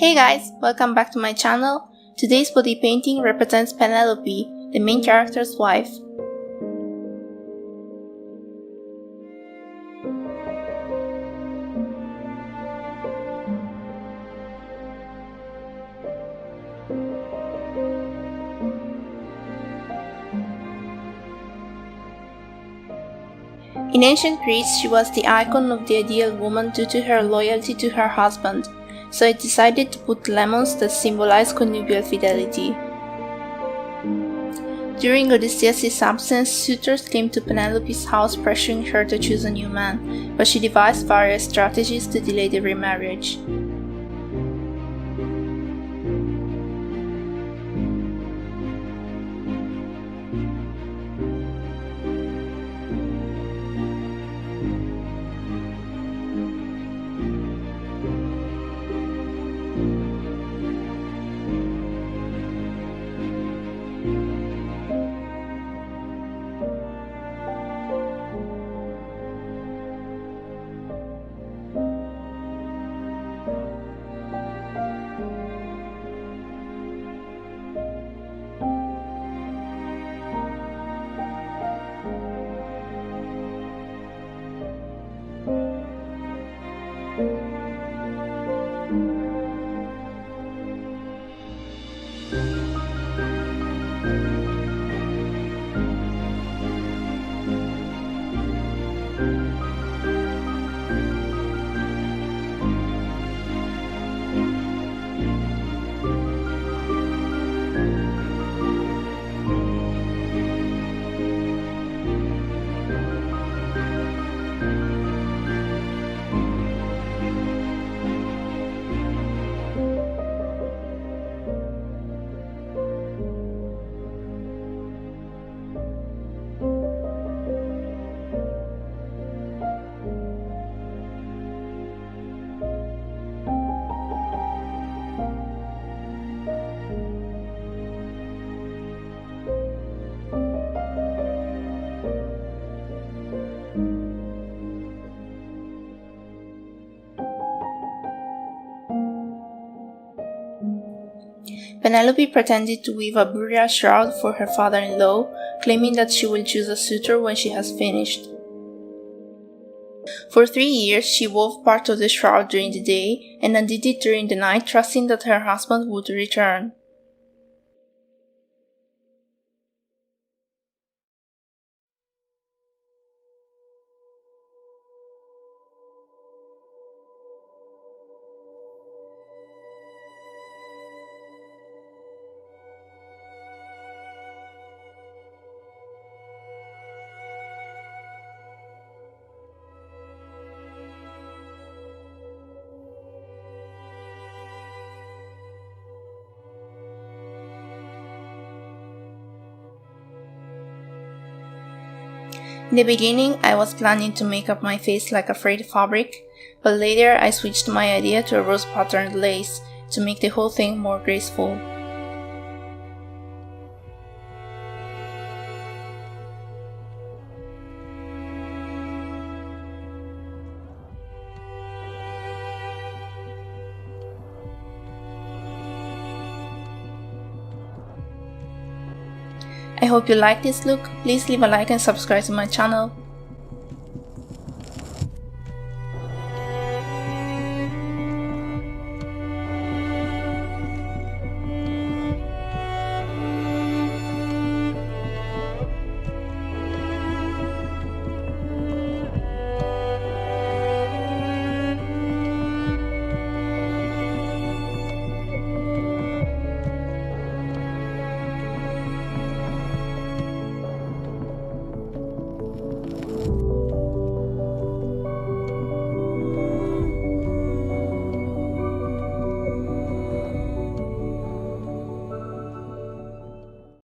Hey guys, welcome back to my channel. Today's body painting represents Penelope, the main character's wife. In ancient Greece, she was the icon of the ideal woman due to her loyalty to her husband, so it decided to put lemons that symbolize connubial fidelity. During Odysseus' absence, suitors came to Penelope's house pressuring her to choose a new man, but she devised various strategies to delay the remarriage. Penelope pretended to weave a burial shroud for her father-in-law, claiming that she will choose a suitor when she has finished. For 3 years, she wove part of the shroud during the day and undid it during the night, trusting that her husband would return. In the beginning, I was planning to make up my face like a frayed fabric, but later I switched my idea to a rose patterned lace to make the whole thing more graceful. I hope you like this look. Please leave a like and subscribe to my channel.